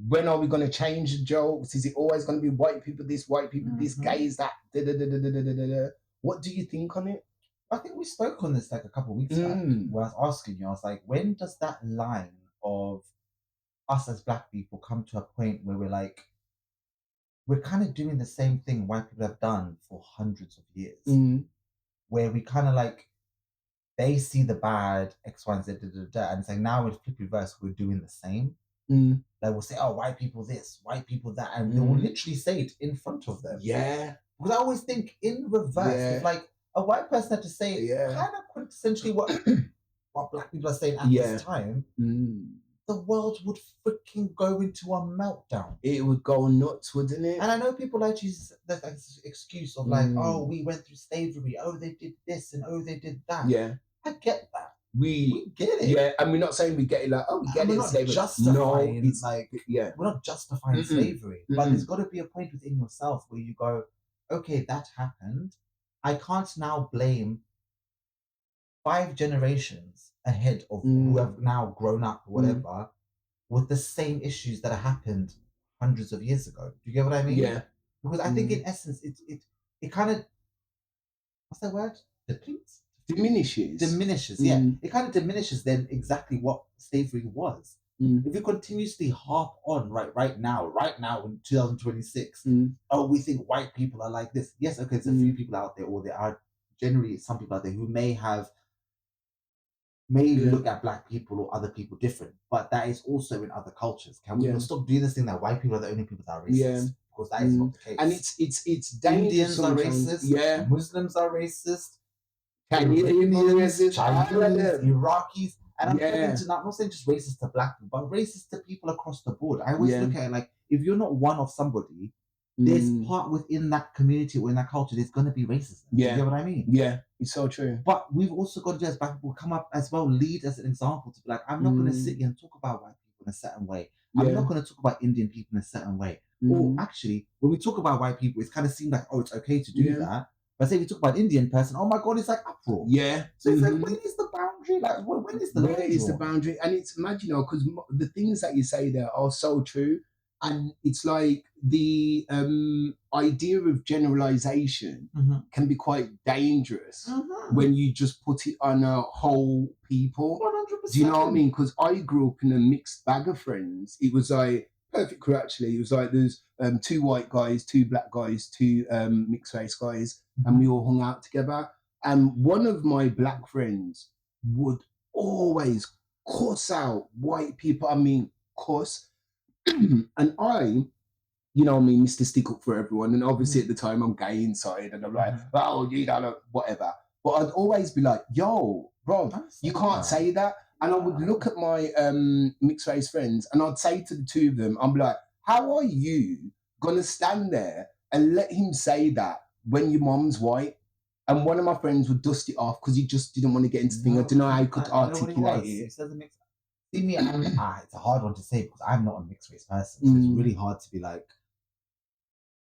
when are we going to change the jokes? Is it always going to be white people this, white people this, gays that? What do you think on it? I think we spoke on this like a couple of weeks back, where I was asking you, I was like, when does that line of us as black people come to a point where we're like, we're kind of doing the same thing white people have done for hundreds of years, where we kind of like, they see the bad X, Y, and Z, and it's like, now with flip reverse, we're doing the same. They will say, oh, white people this, white people that, and they will literally say it in front of them. Because I always think in reverse, if like a white person had to say it, kind of quintessentially what black people are saying at this time, the world would freaking go into a meltdown. It would go nuts, wouldn't it? And I know people like to use that excuse of like, oh, we went through slavery, oh, they did this, and oh, they did that. I get that. We get it. And we're not saying we get it like, oh, we get it. We're not justifying, it's like, we're not justifying slavery, but there's got to be a point within yourself where you go, okay, that happened. I can't now blame 5 generations ahead of who have now grown up or whatever with the same issues that happened hundreds of years ago. Do you get what I mean? Because I think in essence, it kind of, what's that word? Depletes? Diminishes, It kind of diminishes then exactly what slavery was. If we continuously harp on right now in 2026, oh, we think white people are like this. Yes, okay, there's a few people out there, or there are generally some people out there who may look at black people or other people different, but that is also in other cultures. Can we stop doing this thing that white people are the only people that are racist? Because that is not the case. And it's Indians are racist. Muslims are racist. Chinese, Iraqis, and I'm not saying just racist to black people, but racist to people across the board. I always look at it like, if you're not one of somebody, there's part within that community or in that culture, there's going to be racism. You get what I mean? It's so true. But we've also got to do as black people come up as well, lead as an example to be like, I'm not going to sit here and talk about white people in a certain way. I'm not going to talk about Indian people in a certain way. Or actually, when we talk about white people, it's kind of seemed like, oh, it's okay to do that. But say we talk about Indian person, oh my God, it's like uproar. Yeah. So it's like, when is the boundary? Like, when is the Where is the boundary? And it's mad, you know, because the things that you say there are so true. And it's like the idea of generalization can be quite dangerous when you just put it on a whole people. 100%. Do you know what I mean? Because I grew up in a mixed bag of friends. It was like perfect crew, actually. It was like there's 2 white guys, 2 black guys, 2 mixed race guys, and we all hung out together. And one of my black friends would always cuss out white people. I mean, cuss. And I, you know me, Mr. Stick Up for everyone. And obviously at the time I'm gay inside and I'm like, oh, you don't know, whatever. But I'd always be like, yo, bro, you can't say that. And I would look at my mixed race friends and I'd say to the 2 of them, I'm like, how are you going to stand there and let him say that when your mom's white? And one of my friends would dust it off because he just didn't want to get into the thing. I don't know how he could articulate it. See me, it's a hard one to say because I'm not a mixed race person. So it's really hard to be like,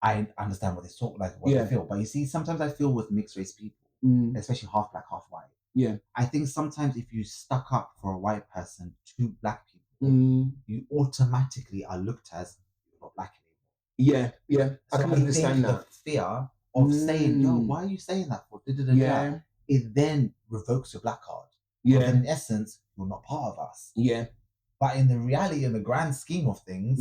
I understand what they talk like, what they feel. But you see, sometimes I feel with mixed race people, especially half black, half white. Yeah. I think sometimes if you stuck up for a white person to black people, you automatically are looked as not black anymore. Yeah. So I can understand that. The fear of saying, yo, why are you saying that for? It then revokes your black card. Yeah. Then in essence, you're not part of us. Yeah. But in the reality, in the grand scheme of things,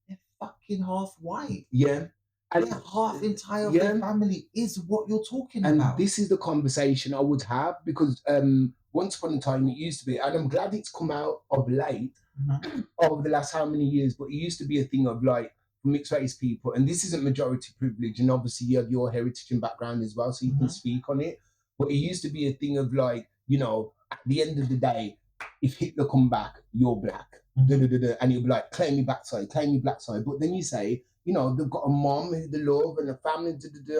they're fucking half white. Yeah. And half entire of their family is what you're talking about. And this is the conversation I would have because once upon a time it used to be, and I'm glad it's come out of late over the last how many years, but it used to be a thing of like mixed race people, and this isn't majority privilege, and obviously you have your heritage and background as well, so you can speak on it. But it used to be a thing of like, you know, at the end of the day, if Hitler come back, you're black. And you'll be like, claim your black side, claim your black side. But then you say, you know, they've got a mom who they love and a family,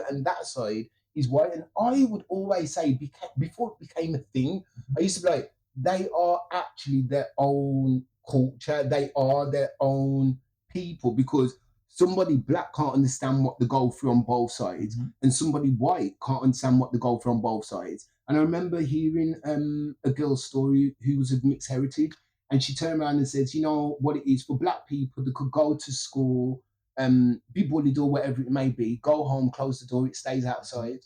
and that side is white. And I would always say, before it became a thing, I used to be like, they are actually their own culture. They are their own people, because somebody black can't understand what they go through on both sides, and somebody white can't understand what they go through on both sides. And I remember hearing a girl's story who was of mixed heritage, and she turned around and says, you know what it is, for black people, they could go to school, be bullied or whatever it may be, go home, close the door, it stays outside.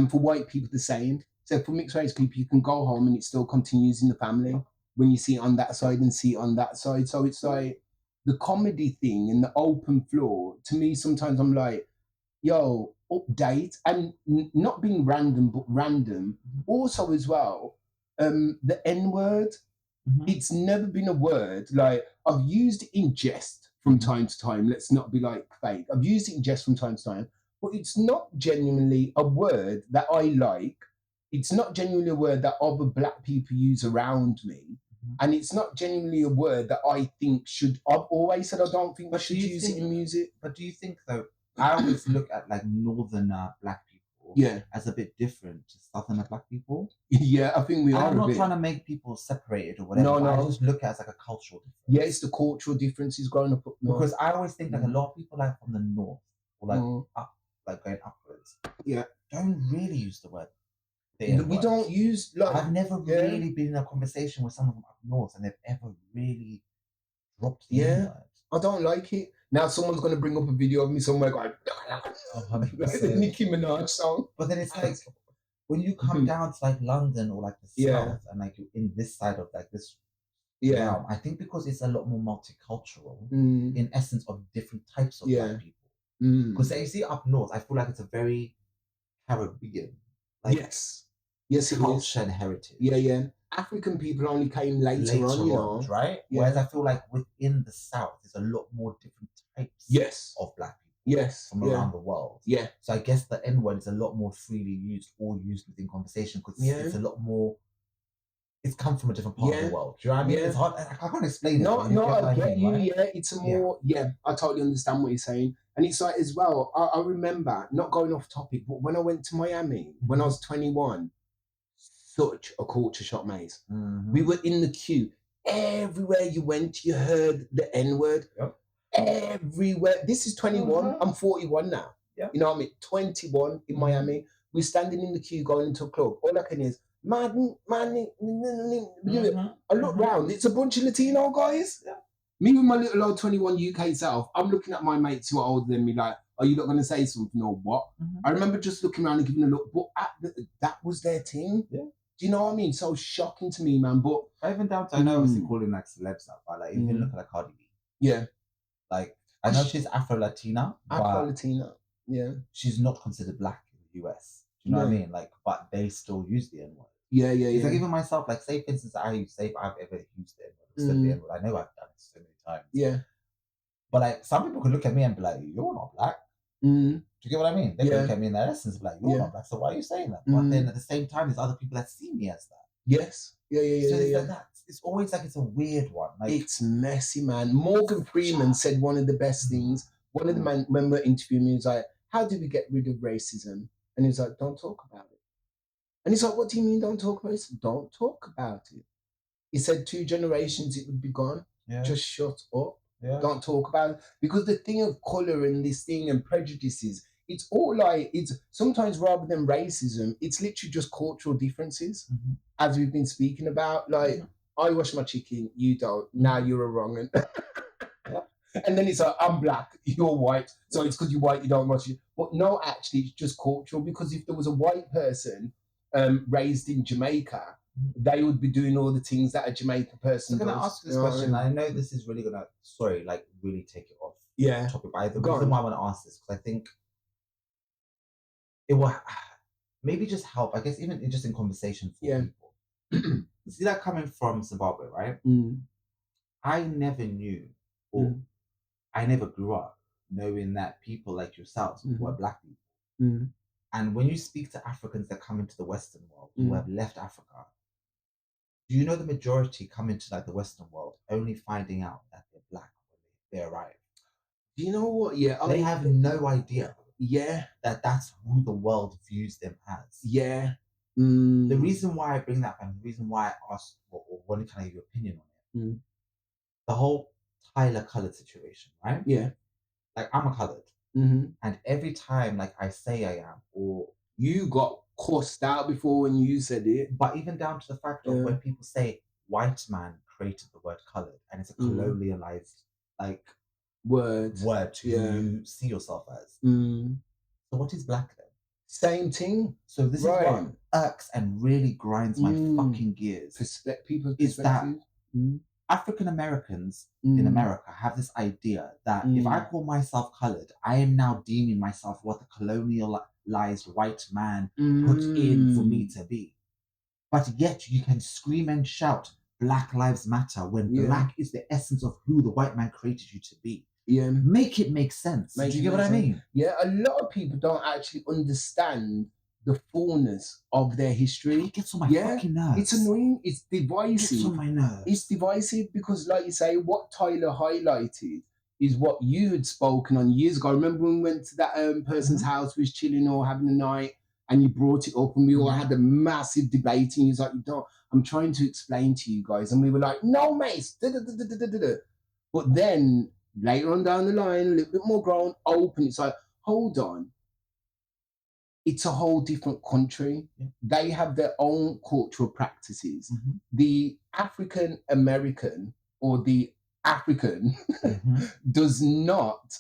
For white people, the same. So for mixed race people, you can go home and it still continues in the family when you see it on that side and see it on that side. So it's like the comedy thing and the open floor, to me, sometimes I'm like, yo, update, and not being random, but random. Also as well, the N-word, it's never been a word, like I've used it in jest from time to time. Let's not be like fake. I've used it in jest from time to time, but it's not genuinely a word that I like. It's not genuinely a word that other black people use around me. And it's not genuinely a word that I think should. I've always said I don't think we should use it in music. But do you think though? I always look at like northerner black people, as a bit different to southerner black people. Yeah, I think we are. I'm not trying to make people separated or whatever. No. I just look at it as like a cultural difference. Yeah, it's the cultural differences growing up north. Because I always think like a lot of people like from the north or like up, like going upwards. Yeah, don't really use the word. We don't use. Like, I've never really been in a conversation with someone from up north and they've ever really dropped the N-word. I don't like it. Now someone's going to bring up a video of me somewhere going, like the Nicki Minaj song. But then it's like, when you come down to like London or like the South and like you're in this side of like this realm, I think because it's a lot more multicultural in essence of different types of black people. Because you see up north, I feel like it's a very Caribbean. Like, yes, culture and heritage. Yeah. African people only came later on, you know, right? Yeah. Whereas I feel like within the South, there's a lot more different types of black people from around the world. Yeah. So I guess the N-word is a lot more freely used or used within conversation because it's a lot more it's come from a different part of the world. Do you know what I mean? Yeah. It's hard. I can't explain it. No, I get you. Right? Yeah, it's a more. Yeah, I totally understand what you're saying. And it's like as well. I remember, not going off topic, but when I went to Miami when I was 21, such a culture shock, mate. We were in the queue. Everywhere you went, you heard the N-word. Yep. Everywhere. This is 21. I'm 41 now. Yep. You know what I mean? 21 in Miami. We're standing in the queue going into a club. All I can hear is, man. I look round. It's a bunch of Latino guys. Yeah. Me with my little old 21 UK self, I'm looking at my mates who are older than me like, are you not going to say something or what? I remember just looking around and giving a look, but that was their thing. Yeah. Do you know what I mean? So shocking to me, man. But even down to, I know obviously calling like celebs up, but like even look at like Cardi B. Yeah. Like, I know she's Afro-Latina. Afro-Latina, yeah. She's not considered black in the US. Do you know what I mean? Like, but they still use the N-word. Yeah. It's like even myself, like say for instance, I've ever used the N-word, said the N-word. I know I've done it so many times. Yeah. But like some people could look at me and be like, you're not black. Do you get what I mean? They look at me in their essence and be like, you're not black, so why are you saying that? But then at the same time, there's other people that see me as that. Yes. Yeah. It's like that. It's always like it's a weird one. Like, it's messy, man. Morgan Freeman said one of the best things. One of the men, when we're interviewing me, was like, how do we get rid of racism? And he's like, don't talk about it. And he's like, what do you mean don't talk about it? Said, don't talk about it. He said 2 generations it would be gone. Yeah. Just shut up. Yeah. Don't talk about it. Because the thing of colour and this thing and prejudices, it's all like, it's sometimes rather than racism, it's literally just cultural differences, as we've been speaking about. Like, I wash my chicken, you don't. Now you're a wrong un. And then it's like, I'm black, you're white, so it's because you're white, you don't wash it. But no, actually, it's just cultural, because if there was a white person raised in Jamaica, they would be doing all the things that a Jamaican person does. I'm going to ask this question. I know this is really going to, really take it off topic. But the reason why I want to ask this, because I think it will maybe just help, I guess, even just in conversation for people. You see that coming from Zimbabwe, right? I never knew, or I never grew up knowing that people like yourselves were black people. And when you speak to Africans that come into the Western world, who have left Africa, do you know the majority come into like the Western world only finding out that they're black when they arrive? Do you know what? Yeah, they have no idea. Yeah, that's who the world views them as. Yeah. The reason why I bring that up, and the reason why I asked, or want to kind of your opinion on it, the whole Tyler colored situation, right? Yeah. Like, I'm a colored, and every time like I say I am, or you got cussed out before when you said it. But even down to the fact of when people say white man created the word colored, and it's a colonialized like word to who you see yourself as. So what is black then? Same thing. So this is what irks and really grinds my fucking gears. People's is that African Americans in America have this idea that if I call myself colored, I am now deeming myself what the colonialized white man put in for me to be. But yet you can scream and shout Black Lives Matter when black is the essence of who the white man created you to be. Yeah. Make it make sense. Do you get what I mean? Yeah, a lot of people don't actually understand the fullness of their history. It gets on my fucking nerves. It's annoying. It's divisive. It gets on my nerves. It's divisive because, like you say, what Tyler highlighted is what you had spoken on years ago. I remember when we went to that person's house, we was chilling or having a night, and you brought it up, and we all had a massive debate, and he was like, I'm trying to explain to you guys. And we were like, no, mate. But then, later on down the line, a little bit more grown, open, it's like, hold on. It's a whole different country. They have their own cultural practices. The African American or the African does not,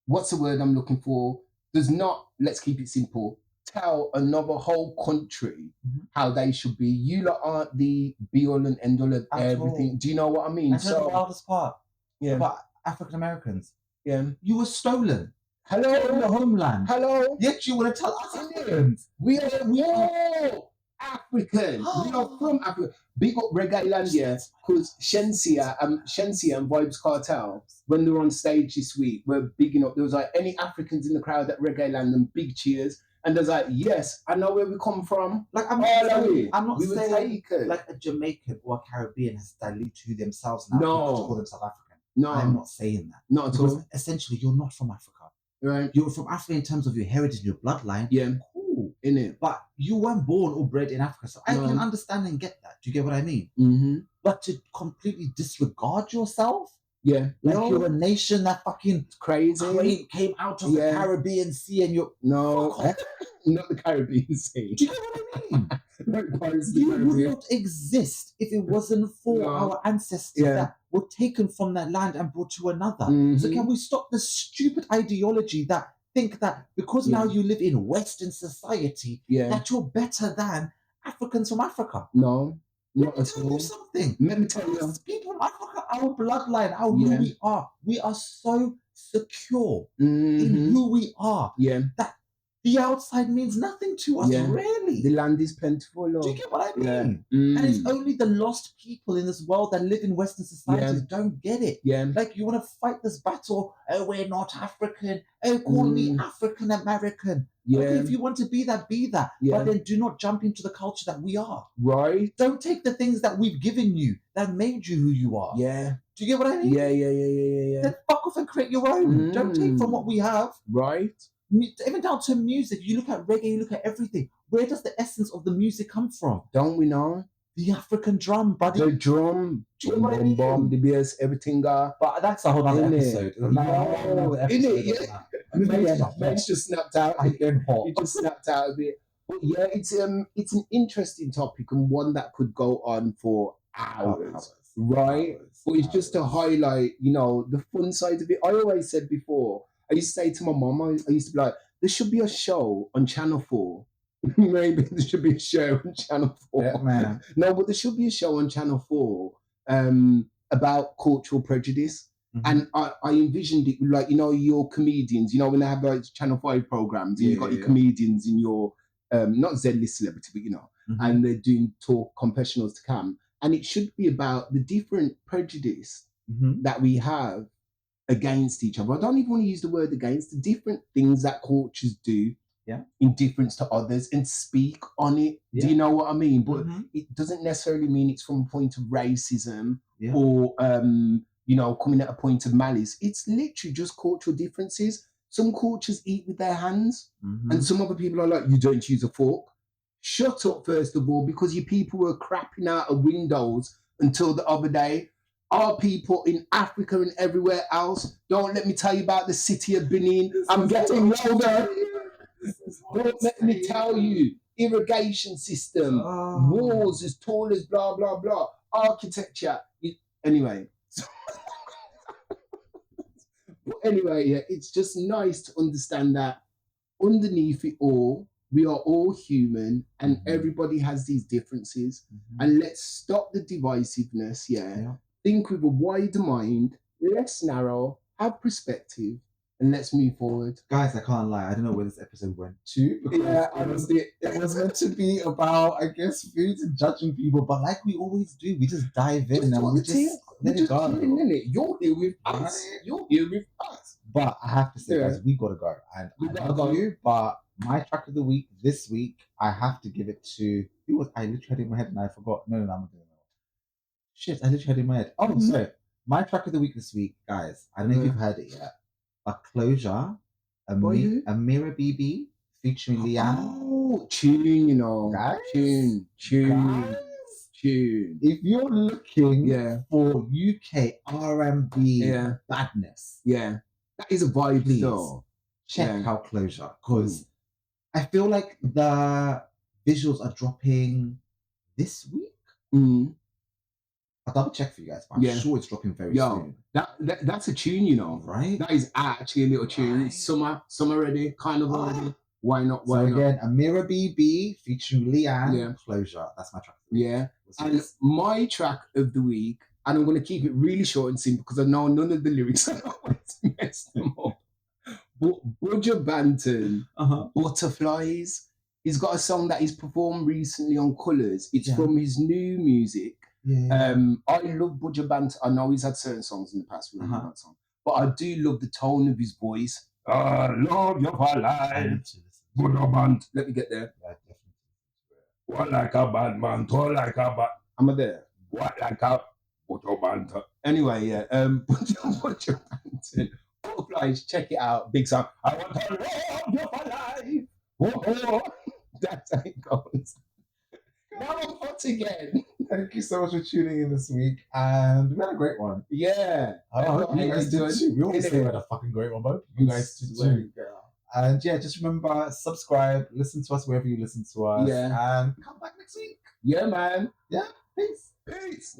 what's the word I'm looking for? Does not, let's keep it simple, tell another whole country how they should be. You lot aren't the be all and end all of everything. Do you know what I mean? That's the wildest part about African Americans. You were stolen. Hello, from your homeland. Hello. Yet you want to tell us Africans. We are African. We are from Africa. Big up Reggae Landia, because Shensia and Vibes Cartel, when they were on stage this week, were bigging up. There was like any Africans in the crowd at Reggae Land, and big cheers. And there's like, yes, I know where we come from. Like I'm not saying like a Jamaican or a Caribbean has diluted themselves now to call themselves African. No, I'm not saying that. Not at all. Essentially, you're not from Africa. Right. You're from Africa in terms of your heritage and your bloodline. Yeah. Cool. Innit? But you weren't born or bred in Africa. So I can understand and get that. Do you get what I mean? Mm-hmm. But to completely disregard yourself? Yeah. Like you're a nation that fucking crazy came out of the Caribbean Sea and you're... not the Caribbean Sea. Do you know what I mean? You would not exist if it wasn't for our ancestors that were taken from that land and brought to another. Mm-hmm. So can we stop the stupid ideology that think that because now you live in Western society that you're better than Africans from Africa? No. Let me tell you something. Let me tell you. People from Africa, our bloodline, who we are so secure in who we are that the outside means nothing to us, really. The land is plentiful, Lord. Do you get what I mean? And it's only the lost people in this world that live in Western societies don't get it. Like, you want to fight this battle, oh, we're not African, oh, call me African American. Okay, if you want to be that, be that. But then do not jump into the culture that we are. Right. Don't take the things that we've given you that made you who you are. Yeah. Do you get what I mean? Yeah. Then fuck off and create your own. Don't take from what we have. Right. Even down to music, you look at reggae, you look at everything. Where does the essence of the music come from? Don't we know? The African drum, buddy. The drum, bomb, the bass, everything. But that's a whole other episode. Max just snapped out. He just snapped out a bit. But yeah, it's an interesting topic and one that could go on for hours. Right? But it's just to highlight, the fun side of it. I always said before, I used to say to my mom, I used to be like, there should be a show on Channel 4. Maybe there should be a show on Channel 4. Yeah, man. No, but there should be a show on Channel 4 about cultural prejudice. And I envisioned it like, your comedians, when they have like Channel 5 programs, and you've got your comedians in your, not Z-list celebrity, but, and they're doing talk confessionals to come. And it should be about the different prejudice that we have against each other. I don't even want to use the word against, the different things that cultures do in difference to others and speak on it. Do you know what I mean? But it doesn't necessarily mean it's from a point of racism or, coming at a point of malice. It's literally just cultural differences. Some cultures eat with their hands and some other people are like, you don't use a fork. Shut up, first of all, because your people were crapping out of windows until the other day. Our people in Africa and everywhere else, don't let me tell you about the city of Benin. I'm getting older. Don't let me tell you. Irrigation system, walls as tall as blah, blah, blah. Architecture. Anyway. But anyway, it's just nice to understand that underneath it all, we are all human and everybody has these differences. And let's stop the divisiveness, think with a wider mind, less narrow, have perspective, and let's move forward. Guys, I can't lie. I don't know where this episode went to. Honestly, it was meant to be about, I guess, foods and judging people. But like we always do, we just dive in and we just let it go. You're here with us. You're here with us. But I have to say, guys, we gotta go. And I love you, but my track of the week this week, I have to give it to... Who was... I literally had it in my head and I forgot. No, I'm not doing it. Shit, I literally had it in my head. Oh, sorry. My track of the week this week, guys, I don't know if you've heard it yet. But Closure, Amira BB featuring Leanne. Oh, tune, guys? Tune. If you're looking for UK R&B badness, that is a vibe, please check out Closure, because I feel like the visuals are dropping this week. I'll double check for you guys, but I'm sure it's dropping very soon. That's a tune, right? That is actually a little tune. Right. Summer already, kind of already. Why not? Again, Amira BB featuring Leanne. Closure. That's my track. And my track of the week, and I'm going to keep it really short and simple because I know none of the lyrics. I always mess them up. But Buju Banton, Butterflies. He's got a song that he's performed recently on Colours. It's from his new music. I love Buju Banton. I know he's had certain songs in the past with that song, but I do love the tone of his voice. Love your life. Budobant. Let me get there. Yeah, definitely. What like a bad man, tall like a bad. I'm there. What like a Budobant. Anyway, yeah. Budobant. Guys, check it out. Big song. I want to love you for life. Whoa. That's how it goes. Now I'm hot again. Thank you so much for tuning in this week, and we had a great one. Yeah. I hope you guys did too. We always say we had a fucking great one, but you guys did too. And yeah, just remember, subscribe, listen to us wherever you listen to us, and come back next week. Yeah, man. Yeah, peace. Peace.